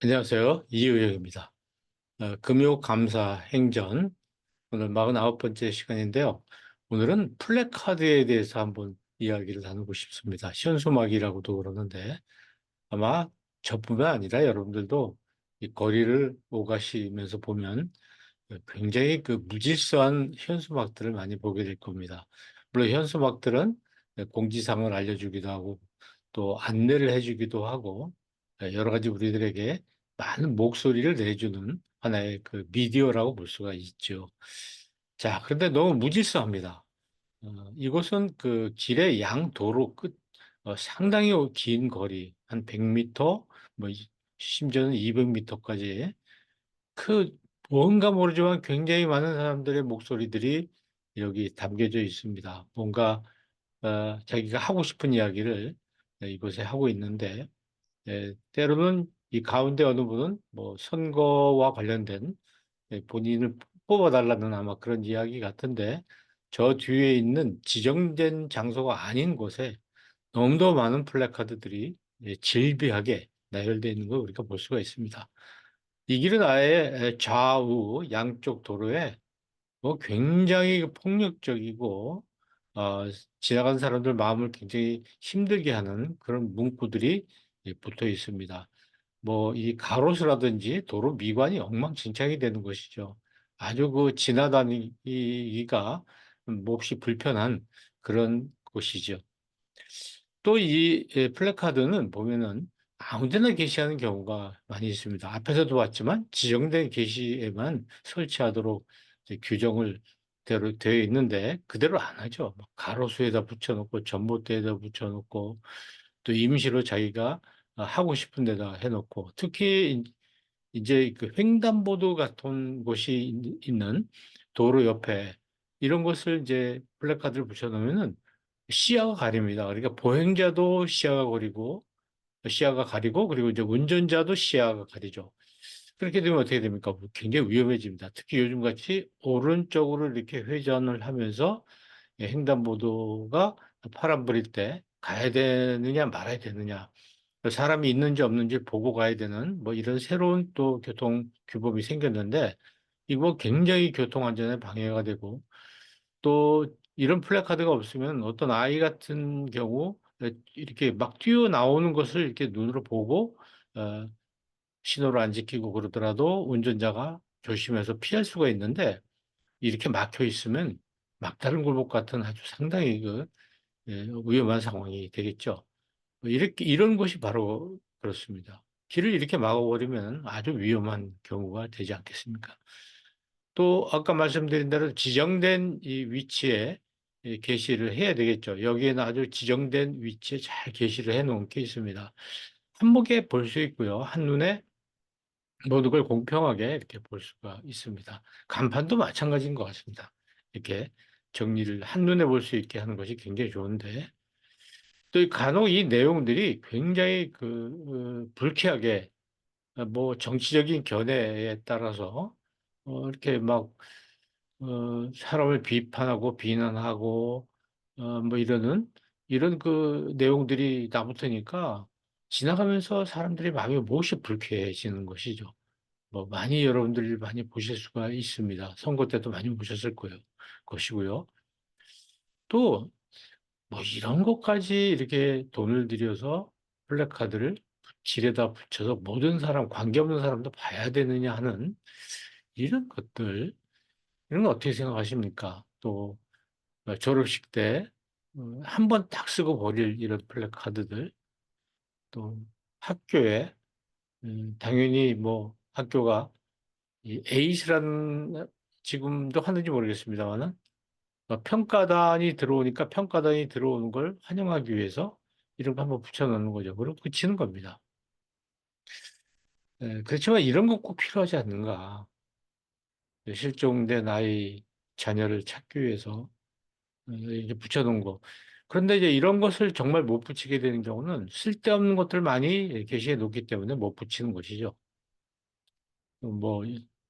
안녕하세요. 이의영입니다. 금요감사 행전, 오늘 49번째 시간인데요. 오늘은 플래카드에 대해서 한번 이야기를 나누고 싶습니다. 현수막이라고도 그러는데, 아마 저뿐만 아니라 여러분들도 이 거리를 오가시면서 보면 굉장히 그 무질서한 현수막들을 많이 보게 될 겁니다. 물론 현수막들은 공지사항을 알려주기도 하고 또 안내를 해주기도 하고 여러 가지 우리들에게 많은 목소리를 내주는 하나의 그 미디어라고 볼 수가 있죠. 자, 그런데 너무 무질서합니다. 이곳은 그 길의 양 도로 끝, 상당히 긴 거리, 한 100m, 뭐, 심지어는 200m까지 그 뭔가 모르지만 굉장히 많은 사람들의 목소리들이 여기 담겨져 있습니다. 뭔가 자기가 하고 싶은 이야기를 이곳에 하고 있는데 때로는 이 가운데 어느 분은 뭐 선거와 관련된 본인을 뽑아달라는 아마 그런 이야기 같은데 저 뒤에 있는 지정된 장소가 아닌 곳에 너무도 많은 플래카드들이 질비하게 나열되어 있는 걸 우리가 볼 수가 있습니다. 이 길은 아예 좌우 양쪽 도로에 뭐 굉장히 폭력적이고 어, 지나가는 사람들 마음을 굉장히 힘들게 하는 그런 문구들이 붙어 있습니다. 뭐 이 가로수라든지 도로 미관이 엉망진창이 되는 것이죠. 아주 그 지나다니기가 몹시 불편한 그런 곳이죠. 또 이 플래카드는 보면은 아무 데나 게시하는 경우가 많이 있습니다. 앞에서도 봤지만 지정된 게시에만 설치하도록 이제 규정을 대로 되어 있는데 그대로 안 하죠. 막 가로수에다 붙여놓고 전봇대에다 붙여놓고 또 임시로 자기가 하고 싶은 데다 해놓고 특히 이제 그 횡단보도 같은 곳이 있는 도로 옆에 이런 것을 이제 플래카드를 붙여놓으면은 시야가 가립니다. 그러니까 보행자도 시야가 가리고 그리고 이제 운전자도 시야가 가리죠. 그렇게 되면 어떻게 됩니까? 굉장히 위험해집니다. 특히 요즘같이 오른쪽으로 이렇게 회전을 하면서 횡단보도가 파란불일 때 가야 되느냐 말아야 되느냐 사람이 있는지 없는지 보고 가야 되는 뭐 이런 새로운 또 교통 규범이 생겼는데 이거 굉장히 교통 안전에 방해가 되고 또 이런 플래카드가 없으면 어떤 아이 같은 경우 이렇게 막 뛰어나오는 것을 이렇게 눈으로 보고 어, 신호를 안 지키고 그러더라도 운전자가 조심해서 피할 수가 있는데 이렇게 막혀 있으면 막다른 골목 같은 아주 상당히 위험한 상황이 되겠죠. 이렇게 이런 것이 바로 그렇습니다. 길을 이렇게 막아버리면 아주 위험한 경우가 되지 않겠습니까? 또 아까 말씀드린 대로 지정된 이 위치에 게시를 해야 되겠죠. 여기에는 아주 지정된 위치에 잘 게시를 해 놓은 게 있습니다. 한목에 볼 수 있고요. 한눈에 모든 걸 공평하게 이렇게 볼 수가 있습니다. 간판도 마찬가지인 것 같습니다. 이렇게 정리를 한눈에 볼 수 있게 하는 것이 굉장히 좋은데 또 간혹 이 내용들이 굉장히 불쾌하게 뭐 정치적인 견해에 따라서 이렇게 막 사람을 비판하고 비난하고 뭐 이런 그 내용들이 나붙으니까 지나가면서 사람들이 마음이 몹시 불쾌해지는 것이죠. 뭐 많이 여러분들이 많이 보실 수가 있습니다. 선거 때도 많이 보셨을 거예요. 것이고요. 또 뭐 이런 것까지 이렇게 돈을 들여서 플래카드를 질에다 붙여서 모든 사람, 관계없는 사람도 봐야 되느냐 하는 이런 것들, 이런 거 어떻게 생각하십니까? 또 졸업식 때 한 번 딱 쓰고 버릴 이런 플래카드들, 또 학교에 당연히 뭐 학교가 이 에이스라는 지금도 하는지 모르겠습니다만은 평가단이 들어오니까 평가단이 들어오는 걸 환영하기 위해서 이런 거 한번 붙여놓는 거죠. 그리고 붙이는 겁니다. 그렇지만 이런 거 꼭 필요하지 않는가. 실종된 아이 자녀를 찾기 위해서 이렇게 붙여놓은 거. 그런데 이제 이런 것을 정말 못 붙이게 되는 경우는 쓸데없는 것들 많이 게시해 놓기 때문에 못 붙이는 것이죠. 뭐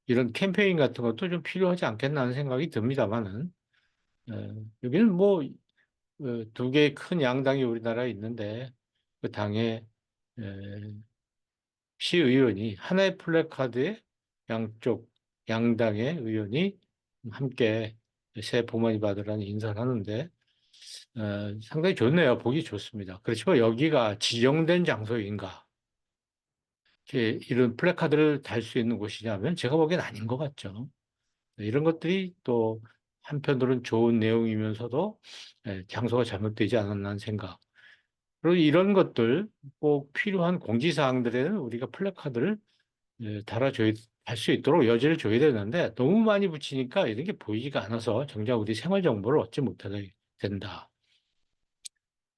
이런 캠페인 같은 것도 좀 필요하지 않겠나 하는 생각이 듭니다만은 여기는 뭐 두 개의 큰 양당이 우리나라에 있는데 그 당의 에, 시의원이 하나의 플래카드에 양쪽 양당의 의원이 함께 새해 복 많이 받으라는 인사를 하는데 상당히 좋네요. 보기 좋습니다. 그렇지만 여기가 지정된 장소인가? 이런 플래카드를 달 수 있는 곳이냐면 제가 보기엔 아닌 것 같죠. 이런 것들이 또 한편으로는 좋은 내용이면서도 장소가 잘못되지 않았나 하는 생각. 그리고 이런 것들 꼭 필요한 공지사항들에는 우리가 플래카드를 달아줘야, 할 수 있도록 여지를 줘야 되는데 너무 많이 붙이니까 이런 게 보이지가 않아서 정작 우리 생활 정보를 얻지 못하게 된다.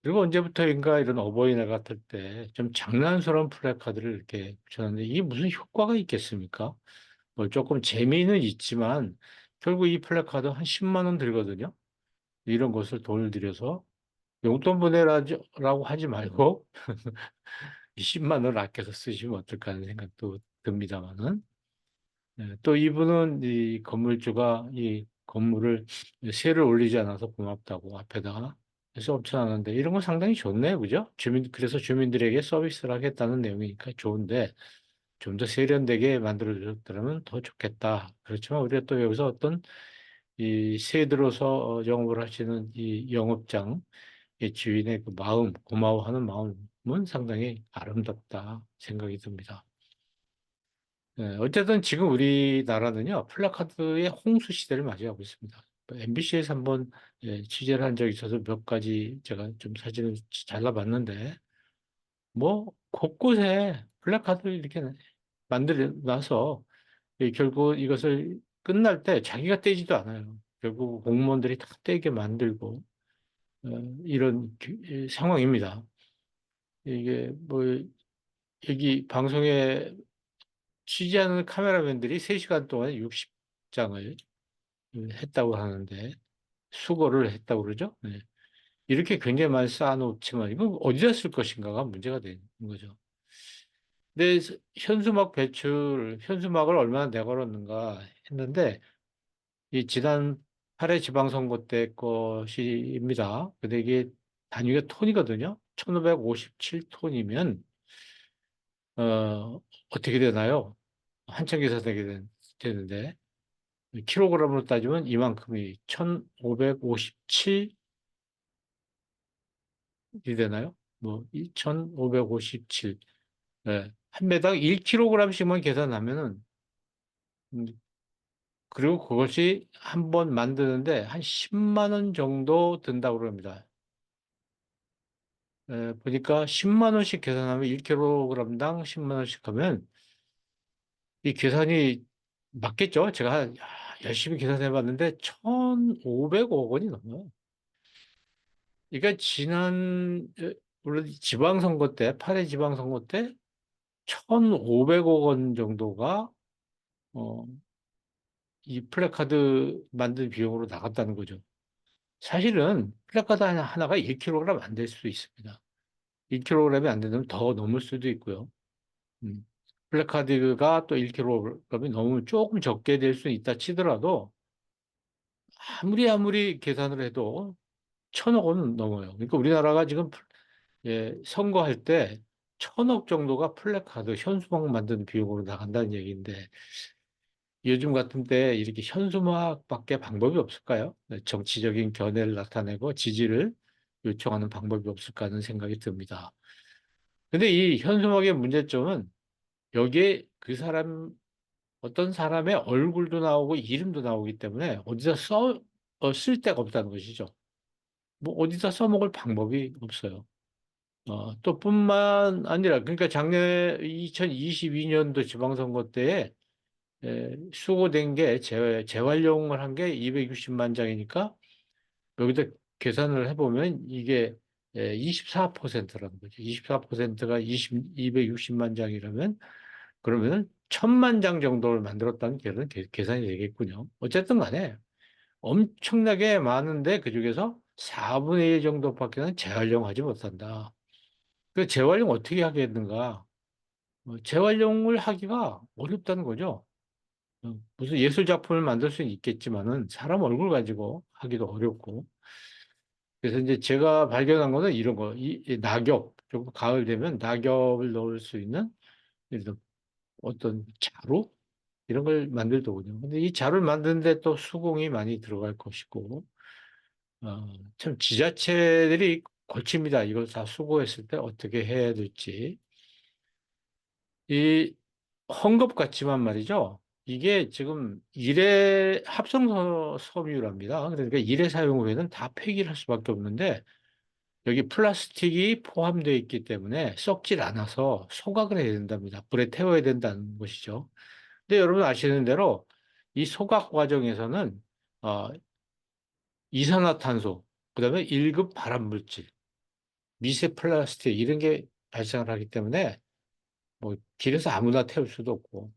그리고 언제부터인가 이런 어버이날 같을 때 좀 장난스러운 플래카드를 이렇게 붙였는데 이게 무슨 효과가 있겠습니까? 뭐 조금 재미는 있지만 결국 이 플래카드 한 10만 원 들거든요. 이런 것을 돈을 들여서 용돈 보내라고 하지 말고 10만 원을 아껴서 쓰시면 어떨까 하는 생각도 듭니다만은. 또 이분은 이 건물주가 이 건물을 세를 올리지 않아서 고맙다고 앞에다가 해서 엄청나는데 이런 건 상당히 좋네요. 그죠? 그래서 주민들에게 서비스를 하겠다는 내용이니까 좋은데 좀 더 세련되게 만들어줬더라면 더 좋겠다. 그렇지만 우리가 또 여기서 어떤 이 새 들어서 영업을 하시는 이 영업장의 주인의 그 마음, 고마워하는 마음은 상당히 아름답다 생각이 듭니다. 어쨌든 지금 우리나라는요, 플래카드의 홍수 시대를 맞이하고 있습니다. MBC에서 한번 취재를 한 적이 있어서 몇 가지 제가 좀 사진을 잘라봤는데, 뭐, 곳곳에 플래카드를 이렇게 만들어 놔서 결국 이것을 끝날 때 자기가 떼지도 않아요. 결국 공무원들이 다 떼게 만들고, 어, 이런 상황입니다. 이게 뭐, 여기 방송에 취재하는 카메라맨들이 3시간 동안 60장을 했다고 하는데, 수거를 했다고 그러죠? 네. 이렇게 굉장히 많이 쌓아놓지만, 이건 어디다 쓸 것인가가 문제가 되는 거죠. 근데 현수막을 얼마나 내걸었는가 했는데, 이 지난 8회 지방선거 때 것입니다. 근데 이게 단위가 톤이거든요. 1557톤이면, 어떻게 되나요? 한참 계산되게 되는데, 킬로그램으로 따지면 이만큼이 1557이 되나요? 뭐, 1557. 네. 한 매당 1kg씩만 계산하면은, 음, 그리고 그것이 한 번 만드는데 한 10만 원 정도 든다고 그럽니다. 보니까 10만 원씩 계산하면 1kg당 10만 원씩 하면 이 계산이 맞겠죠? 제가 열심히 계산해 봤는데 1,500억 원이 넘어요. 그러니까 물론 지방선거 때, 8회 지방선거 때 1,500억 원 정도가 어, 이 플래카드 만든 비용으로 나갔다는 거죠. 사실은 플래카드 하나가 1kg 안 될 수도 있습니다. 1kg이 안 되면 더 넘을 수도 있고요. 음. 플래카드가 또 1kg이 넘으면 조금 적게 될 수 있다 치더라도 아무리 계산을 해도 1,000억 원은 넘어요. 그러니까 우리나라가 지금 선거할 때 1,000억 정도가 플래카드 현수막 만드는 비용으로 나간다는 얘기인데 요즘 같은 때 이렇게 현수막밖에 방법이 없을까요? 정치적인 견해를 나타내고 지지를 요청하는 방법이 없을까 하는 생각이 듭니다. 근데 이 현수막의 문제점은 여기에 어떤 사람의 얼굴도 나오고 이름도 나오기 때문에 쓸 데가 없다는 것이죠. 뭐 어디다 써먹을 방법이 없어요. 또 뿐만 아니라, 그러니까 작년 2022년도 지방선거 때에 수거된 게 재활용을 한 게 260만 장이니까 여기다 계산을 해보면 이게 24%라는 거죠. 24%가 260만 장이라면 그러면 1,000만 장 정도를 만들었다는 계산이 되겠군요. 어쨌든 간에 엄청나게 많은데 그중에서 4분의 1 정도밖에는 재활용하지 못한다. 그 재활용 어떻게 하겠는가? 재활용을 하기가 어렵다는 거죠. 무슨 예술 작품을 만들 수는 있겠지만은 사람 얼굴 가지고 하기도 어렵고. 그래서 이제 제가 발견한 거는 이런 거, 이 낙엽, 조금 가을 되면 낙엽을 넣을 수 있는 예를 들어 어떤 자루 이런 걸 만들더군요. 근데 이 자루를 만드는데 또 수공이 많이 들어갈 것이고, 참 지자체들이 골칩니다. 이걸 다 수거했을 때 어떻게 해야 될지. 이 헝겊 같지만 말이죠. 이게 지금 일회 합성 섬유랍니다. 그러니까 일회 사용 후에는 다 폐기를 할 수밖에 없는데 여기 플라스틱이 포함되어 있기 때문에 썩질 않아서 소각을 해야 된답니다. 불에 태워야 된다는 것이죠. 근데 여러분 아시는 대로 이 소각 과정에서는 어, 이산화탄소, 그다음에 1급 발암물질, 미세 플라스틱 이런 게 발생을 하기 때문에 뭐 길에서 아무나 태울 수도 없고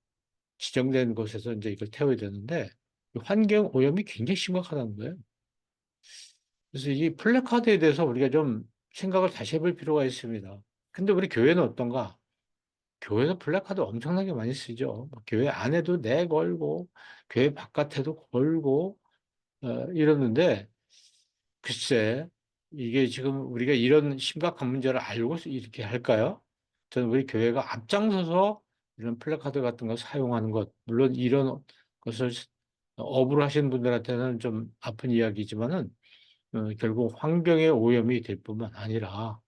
지정된 곳에서 이제 이걸 태워야 되는데 환경 오염이 굉장히 심각하다는 거예요. 그래서 이 플래카드에 대해서 우리가 좀 생각을 다시 해볼 필요가 있습니다. 근데 우리 교회는 어떤가? 교회에서 플래카드 엄청나게 많이 쓰죠. 뭐 교회 안에도 내걸고 교회 바깥에도 걸고 이러는데 글쎄 이게 지금 우리가 이런 심각한 문제를 알고 이렇게 할까요? 저는 우리 교회가 앞장서서 이런 플래카드 같은 거 사용하는 것, 물론 이런 것을 업으로 하시는 분들한테는 좀 아픈 이야기지만은 결국 환경의 오염이 될 뿐만 아니라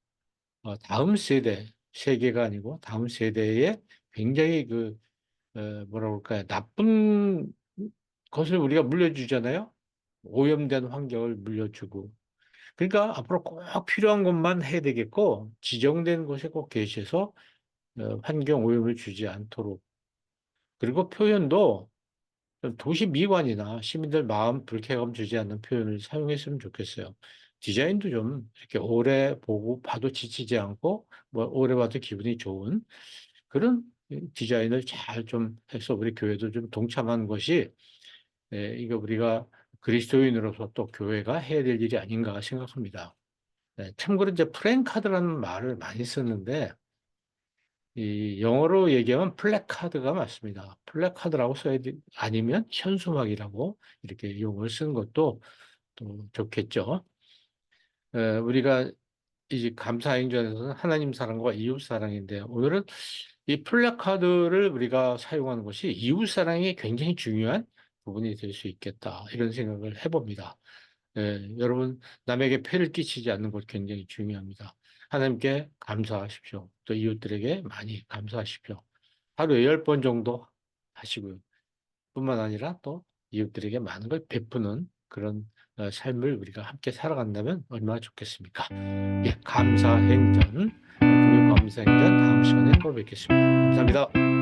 다음 세대, 세계가 아니고 다음 세대에 굉장히 뭐라 그럴까요? 나쁜 것을 우리가 물려주잖아요. 오염된 환경을 물려주고. 그러니까 앞으로 꼭 필요한 것만 해야 되겠고, 지정된 곳에 꼭 계셔서 환경 오염을 주지 않도록. 그리고 표현도 좀 도시 미관이나 시민들 마음 불쾌감 주지 않는 표현을 사용했으면 좋겠어요. 디자인도 좀 이렇게 오래 보고 봐도 지치지 않고, 뭐 오래 봐도 기분이 좋은 그런 디자인을 잘 좀 해서 우리 교회도 좀 동참하는 것이 이거 우리가 그리스도인으로서 또 교회가 해야 될 일이 아닌가 생각합니다. 네, 참고로 이제 프랜카드라는 말을 많이 쓰는데 이 영어로 얘기하면 플래카드가 맞습니다. 플래카드라고 써야 돼. 아니면 현수막이라고 이렇게 용어를 쓰는 것도 또 좋겠죠. 우리가 이제 감사행전에서는 하나님 사랑과 이웃 사랑인데 오늘은 이 플래카드를 우리가 사용하는 것이 이웃 사랑이 굉장히 중요한 부분이 될 수 있겠다 이런 생각을 해봅니다. 여러분 남에게 폐를 끼치지 않는 것 굉장히 중요합니다. 하나님께 감사하십시오. 또 이웃들에게 많이 감사하십시오. 하루에 10번 정도 하시고요. 뿐만 아니라 또 이웃들에게 많은 걸 베푸는 그런 삶을 우리가 함께 살아간다면 얼마나 좋겠습니까? 예, 감사행전, 금요감사행전 다음 시간에 또 뵙겠습니다. 감사합니다.